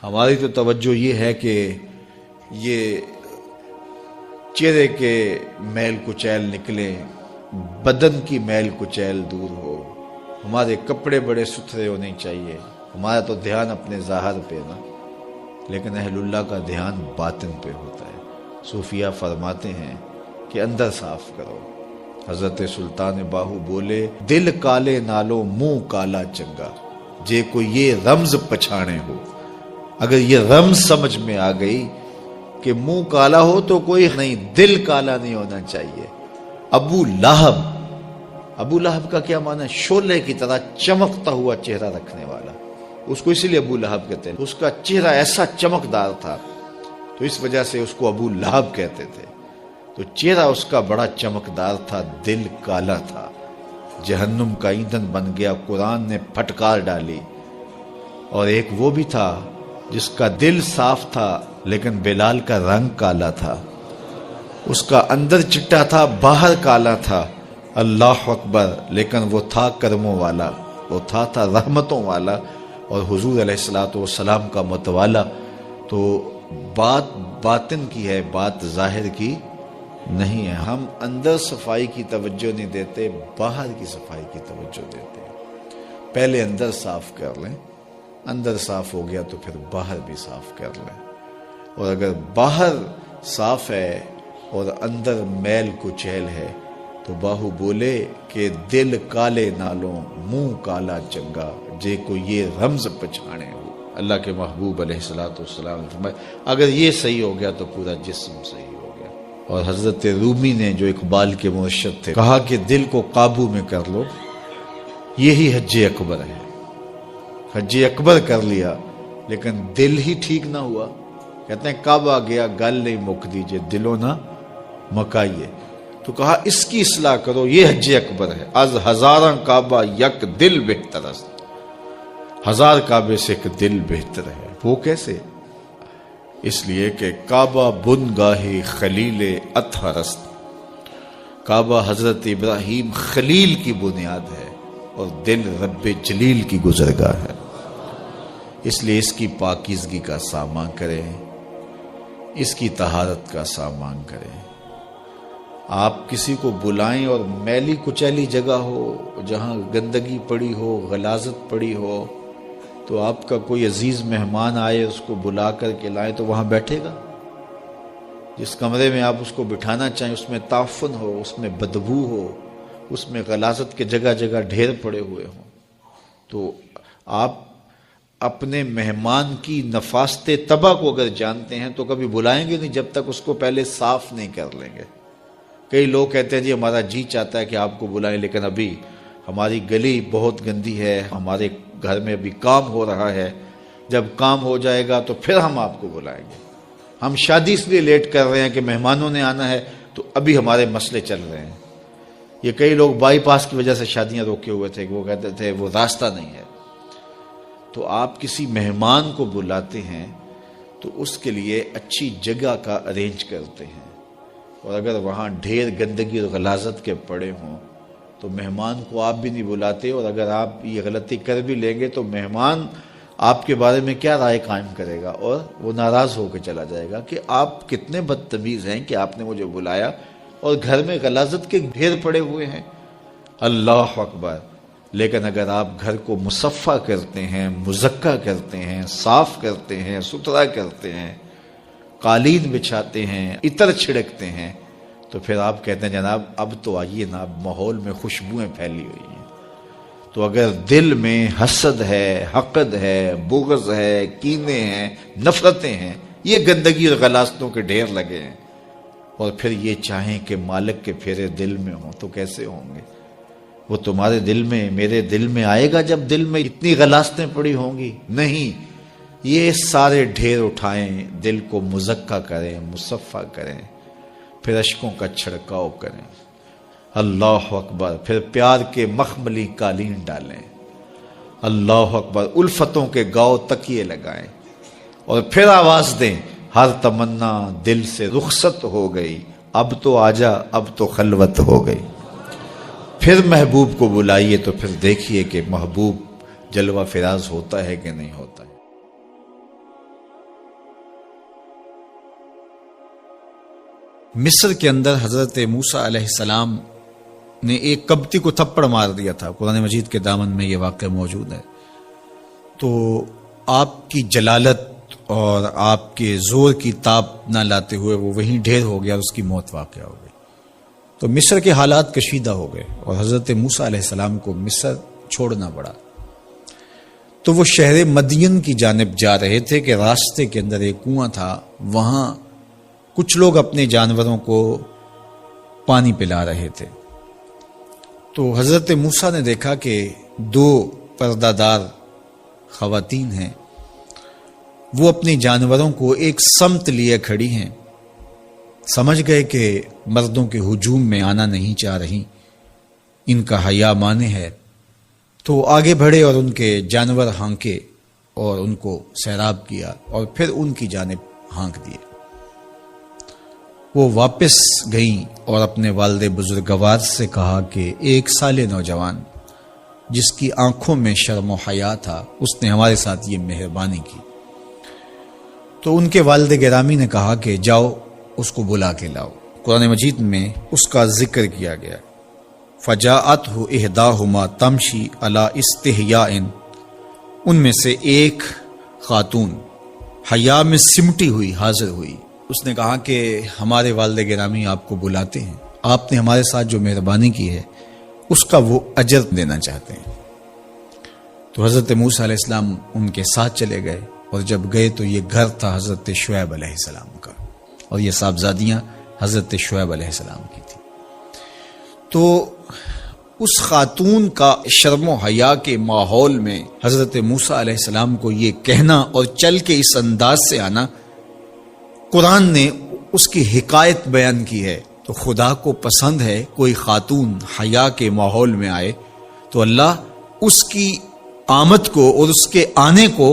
ہماری تو توجہ یہ ہے کہ یہ چہرے کے میل کچیل نکلے، بدن کی میل کچیل دور ہو، ہمارے کپڑے بڑے ستھرے ہونے چاہیے، ہمارا تو دھیان اپنے ظاہر پہ نا، لیکن اہل اللہ کا دھیان باطن پہ ہوتا ہے۔ صوفیہ فرماتے ہیں کہ اندر صاف کرو۔ حضرت سلطان باہو بولے، دل کالے نالو منہ کالا چنگا، جے کوئی یہ رمز پچھانے ہو۔ اگر یہ رمز سمجھ میں آ گئی کہ منہ کالا ہو تو کوئی نہیں، دل کالا نہیں ہونا چاہیے۔ ابو لہب کا کیا معنی ہے؟ شعلے کی طرح چمکتا ہوا چہرہ رکھنے والا، اس کو اسی لیے ابو لہب کہتے ہیں۔ اس کا چہرہ ایسا چمکدار تھا تو اس وجہ سے اس کو ابو لہب کہتے تھے۔ تو چہرہ اس کا بڑا چمکدار تھا، دل کالا تھا، جہنم کا ایندھن بن گیا، قرآن نے پھٹکار ڈالی۔ اور ایک وہ بھی تھا جس کا دل صاف تھا لیکن بلال کا رنگ کالا تھا، اس کا اندر چٹا تھا باہر کالا تھا، اللہ اکبر، لیکن وہ تھا کرموں والا، وہ تھا رحمتوں والا اور حضور علیہ الصلوۃ والسلام کا متوالا۔ تو بات باطن کی ہے، بات ظاہر کی نہیں ہے۔ ہم اندر صفائی کی توجہ نہیں دیتے، باہر کی صفائی کی توجہ دیتے ہیں۔ پہلے اندر صاف کر لیں، اندر صاف ہو گیا تو پھر باہر بھی صاف کر لیں۔ اور اگر باہر صاف ہے اور اندر میل کچیل ہے تو باہو بولے کہ دل کالے نالوں منہ کالا چنگا، جے کو یہ رمز پچھانے ہو۔ اللہ کے محبوب علیہ الصلوۃ والسلام نے فرمایا اگر یہ صحیح ہو گیا تو پورا جسم صحیح ہو گیا۔ اور حضرت رومی نے جو اقبال کے مرشد تھے کہا کہ دل کو قابو میں کر لو، یہی حج اکبر ہے۔ حج اکبر کر لیا لیکن دل ہی ٹھیک نہ ہوا، کہتے ہیں کعبہ گیا گل نہیں مک دیجئے، دلوں نہ مکائیے۔ تو کہا اس کی اصلاح کرو، یہ حج اکبر ہے۔ از ہزاراں کعبہ یک دل بہتر است، ہزار کعبے سے ایک دل بہتر ہے۔ وہ کیسے؟ اس لیے کہ کعبہ بن گاہ خلیل اطہر است، کعبہ حضرت ابراہیم خلیل کی بنیاد ہے اور دل رب جلیل کی گزرگاہ ہے۔ اس لیے اس کی پاکیزگی کا سامان کریں، اس کی طہارت کا سامان کریں۔ آپ کسی کو بلائیں اور میلی کچیلی جگہ ہو، جہاں گندگی پڑی ہو، غلاظت پڑی ہو، تو آپ کا کوئی عزیز مہمان آئے اس کو بلا کر کے لائیں تو وہاں بیٹھے گا؟ جس کمرے میں آپ اس کو بٹھانا چاہیں اس میں تعفن ہو، اس میں بدبو ہو، اس میں غلاظت کے جگہ جگہ ڈھیر پڑے ہوئے ہوں، تو آپ اپنے مہمان کی نفاست طبع کو اگر جانتے ہیں تو کبھی بلائیں گے نہیں جب تک اس کو پہلے صاف نہیں کر لیں گے۔ کئی لوگ کہتے ہیں جی ہمارا جی چاہتا ہے کہ آپ کو بلائیں لیکن ابھی ہماری گلی بہت گندی ہے، ہمارے گھر میں ابھی کام ہو رہا ہے، جب کام ہو جائے گا تو پھر ہم آپ کو بلائیں گے۔ ہم شادی اس لیے لیٹ کر رہے ہیں کہ مہمانوں نے آنا ہے تو ابھی ہمارے مسئلے چل رہے ہیں۔ یہ کئی لوگ بائی پاس کی وجہ سے شادیاں روکے ہوئے تھے کہ وہ کہتے تھے وہ راستہ نہیں ہے۔ تو آپ کسی مہمان کو بلاتے ہیں تو اس کے لیے اچھی جگہ کا ارینج کرتے ہیں، اور اگر وہاں ڈھیر گندگی اور غلاظت کے پڑے ہوں تو مہمان کو آپ بھی نہیں بلاتے، اور اگر آپ یہ غلطی کر بھی لیں گے تو مہمان آپ کے بارے میں کیا رائے قائم کرے گا، اور وہ ناراض ہو کے چلا جائے گا کہ آپ کتنے بدتمیز ہیں کہ آپ نے مجھے بلایا اور گھر میں غلاظت کے ڈھیر پڑے ہوئے ہیں۔ اللہ اکبر۔ لیکن اگر آپ گھر کو مصفح کرتے ہیں، مزکہ کرتے ہیں، صاف کرتے ہیں، ستھرا کرتے ہیں، قالین بچھاتے ہیں، عطر چھڑکتے ہیں، تو پھر آپ کہتے ہیں جناب اب تو آئیے نا، اب ماحول میں خوشبوئیں پھیلی ہوئی ہیں۔ تو اگر دل میں حسد ہے، حقد ہے، بغض ہے، کینے ہیں، نفرتیں ہیں، یہ گندگی اور غلاظتوں کے ڈھیر لگے ہیں، اور پھر یہ چاہیں کہ مالک کے پھیرے دل میں ہوں تو کیسے ہوں گے؟ وہ تمہارے دل میں، میرے دل میں آئے گا جب دل میں اتنی غلاظتیں پڑی ہوں گی؟ نہیں، یہ سارے ڈھیر اٹھائیں، دل کو مزکہ کریں، مصفح کریں، پھر اشکوں کا چھڑکاؤ کریں۔ اللہ اکبر۔ پھر پیار کے مخملی قالین ڈالیں، اللہ اکبر۔ الفتوں کے گاؤ تکیے لگائیں اور پھر آواز دیں، ہر تمنا دل سے رخصت ہو گئی، اب تو آجا، اب تو خلوت ہو گئی۔ پھر محبوب کو بلائیے تو پھر دیکھیے کہ محبوب جلوہ فراز ہوتا ہے کہ نہیں ہوتا ہے۔ مصر کے اندر حضرت موسیٰ علیہ السلام نے ایک کبتی کو تھپڑ مار دیا تھا، قرآن مجید کے دامن میں یہ واقعہ موجود ہے۔ تو آپ کی جلالت اور آپ کے زور کی تاب نہ لاتے ہوئے وہ وہیں ڈھیر ہو گیا اور اس کی موت واقع ہو گئی۔ تو مصر کے حالات کشیدہ ہو گئے اور حضرت موسیٰ علیہ السلام کو مصر چھوڑنا پڑا۔ تو وہ شہر مدین کی جانب جا رہے تھے کہ راستے کے اندر ایک کنواں تھا، وہاں کچھ لوگ اپنے جانوروں کو پانی پلا رہے تھے۔ تو حضرت موسیٰ نے دیکھا کہ دو پردہ دار خواتین ہیں، وہ اپنے جانوروں کو ایک سمت لیے کھڑی ہیں۔ سمجھ گئے کہ مردوں کے ہجوم میں آنا نہیں چاہ رہی، ان کا حیا مانے ہے۔ تو آگے بڑھے اور ان کے جانور ہانکے اور ان کو سیراب کیا اور پھر ان کی جانب ہانک دیے۔ وہ واپس گئیں اور اپنے والد بزرگوار سے کہا کہ ایک سال نوجوان جس کی آنکھوں میں شرم و حیا تھا، اس نے ہمارے ساتھ یہ مہربانی کی۔ تو ان کے والد گرامی نے کہا کہ جاؤ اس کو بلا کے لاؤ۔ قرآن مجید میں اس کا ذکر کیا گیا، فجاءتہ احداہما تمشی علی استحیاء، ان میں سے ایک خاتون حیا میں سمٹی ہوئی حاضر ہوئی۔ اس نے کہا کہ ہمارے والد گرامی آپ کو بلاتے ہیں، آپ نے ہمارے ساتھ جو مہربانی کی ہے اس کا وہ اجر دینا چاہتے ہیں۔ تو حضرت موسیٰ علیہ السلام ان کے ساتھ چلے گئے، اور جب گئے تو یہ گھر تھا حضرت شعیب علیہ السلام کا، اور یہ صاحبزادیاں حضرت شعیب علیہ السلام کی تھی۔ تو اس خاتون کا شرم و حیا کے ماحول میں حضرت موسیٰ علیہ السلام کو یہ کہنا اور چل کے اس انداز سے آنا، قرآن نے اس کی حکایت بیان کی ہے۔ تو خدا کو پسند ہے کوئی خاتون حیا کے ماحول میں آئے تو اللہ اس کی آمد کو اور اس کے آنے کو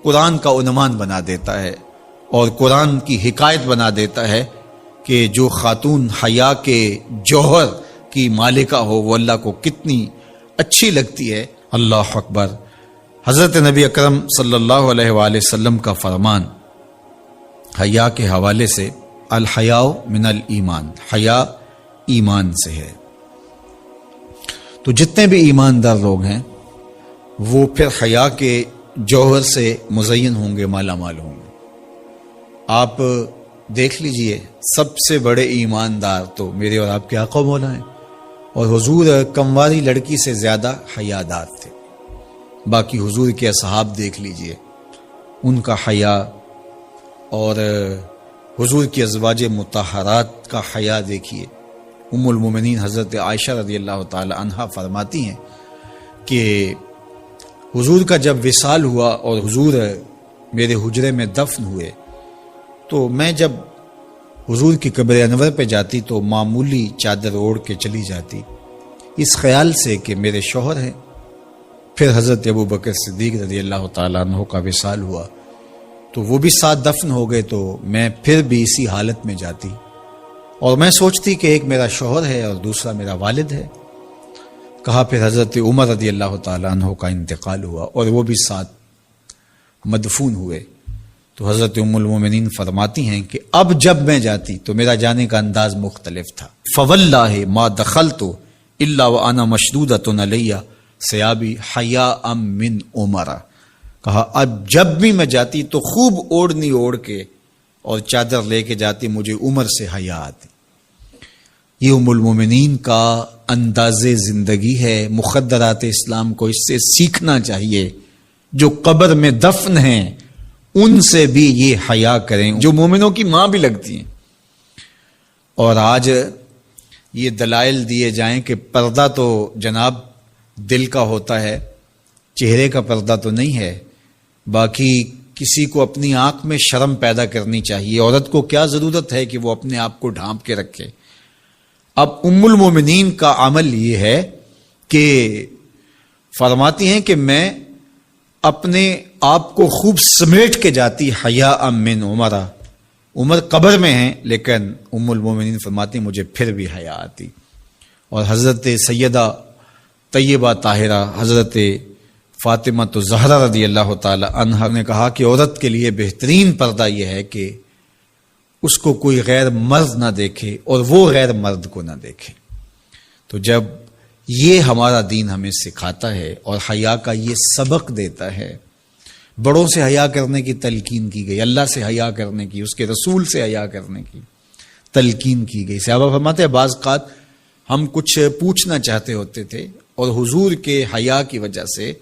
قرآن کا عنوان بنا دیتا ہے اور قرآن کی حکایت بنا دیتا ہے کہ جو خاتون حیا کے جوہر کی مالکہ ہو وہ اللہ کو کتنی اچھی لگتی ہے۔ اللہ اکبر۔ حضرت نبی اکرم صلی اللہ علیہ وآلہ وسلم کا فرمان حیا کے حوالے سے، الحیاء من الایمان، حیا ایمان سے ہے۔ تو جتنے بھی ایماندار لوگ ہیں وہ پھر حیا کے جوہر سے مزین ہوں گے، مالا مال ہوں گے۔ آپ دیکھ لیجئے سب سے بڑے ایماندار تو میرے اور آپ کے آقا مولا ہیں، اور حضور کمواری لڑکی سے زیادہ حیادار تھے۔ باقی حضور کے اصحاب دیکھ لیجئے، ان کا حیا، اور حضور کی ازواج مطہرات کا حیا دیکھیے۔ ام المومنین حضرت عائشہ رضی اللہ تعالی عنہا فرماتی ہیں کہ حضور کا جب وصال ہوا اور حضور میرے حجرے میں دفن ہوئے تو میں جب حضور کی قبر انور پہ جاتی تو معمولی چادر اوڑھ کے چلی جاتی، اس خیال سے کہ میرے شوہر ہیں۔ پھر حضرت ابو بکر صدیق رضی اللہ تعالیٰ عنہ کا وصال ہوا تو وہ بھی ساتھ دفن ہو گئے، تو میں پھر بھی اسی حالت میں جاتی اور میں سوچتی کہ ایک میرا شوہر ہے اور دوسرا میرا والد ہے۔ کہا پھر حضرت عمر رضی اللہ تعالیٰ عنہ کا انتقال ہوا اور وہ بھی ساتھ مدفون ہوئے۔ تو حضرت ام المومنین فرماتی ہیں کہ اب جب میں جاتی تو میرا جانے کا انداز مختلف تھا۔ فواللہ ما دخلت الا وانا مشدودۃ علی ثیابی حیاء من عمر۔ کہا اب جب بھی میں جاتی تو خوب اوڑھنی اوڑھ کے اور چادر لے کے جاتی، مجھے عمر سے حیا آتی۔ یہ ام المومنین کا انداز زندگی ہے۔ مخدرات اسلام کو اس سے سیکھنا چاہیے۔ جو قبر میں دفن ہیں ان سے بھی یہ حیا کریں، جو مومنوں کی ماں بھی لگتی ہیں۔ اور آج یہ دلائل دیے جائیں کہ پردہ تو جناب دل کا ہوتا ہے، چہرے کا پردہ تو نہیں ہے۔ باقی کسی کو اپنی آنکھ میں شرم پیدا کرنی چاہیے۔ عورت کو کیا ضرورت ہے کہ وہ اپنے آپ کو ڈھانپ کے رکھے۔ اب ام المومنین کا عمل یہ ہے کہ فرماتی ہیں کہ میں اپنے آپ کو خوب سمیٹ کے جاتی حیاء من عمر۔ عمر قبر میں ہیں لیکن ام المومنین فرماتی ہیں مجھے پھر بھی حیا آتی۔ اور حضرت سیدہ طیبہ طاہرہ حضرت فاطمہ تو زہرا رضی اللہ تعالی عنہا نے کہا کہ عورت کے لیے بہترین پردہ یہ ہے کہ اس کو کوئی غیر مرد نہ دیکھے اور وہ غیر مرد کو نہ دیکھے۔ تو جب یہ ہمارا دین ہمیں سکھاتا ہے اور حیا کا یہ سبق دیتا ہے، بڑوں سے حیا کرنے کی تلقین کی گئی، اللہ سے حیا کرنے کی، اس کے رسول سے حیا کرنے کی تلقین کی گئی۔ صحابہ فرماتے ہیں بعض اوقات ہم کچھ پوچھنا چاہتے ہوتے تھے اور حضور کے حیا کی وجہ سے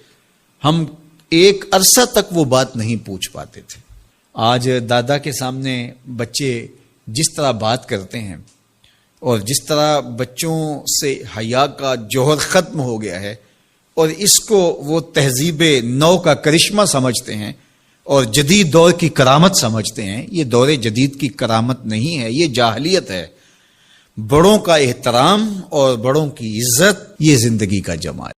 ہم ایک عرصہ تک وہ بات نہیں پوچھ پاتے تھے۔ آج دادا کے سامنے بچے جس طرح بات کرتے ہیں اور جس طرح بچوں سے حیا کا جوہر ختم ہو گیا ہے اور اس کو وہ تہذیب نو کا کرشمہ سمجھتے ہیں اور جدید دور کی کرامت سمجھتے ہیں، یہ دور جدید کی کرامت نہیں ہے، یہ جاہلیت ہے۔ بڑوں کا احترام اور بڑوں کی عزت یہ زندگی کا جمال ہے۔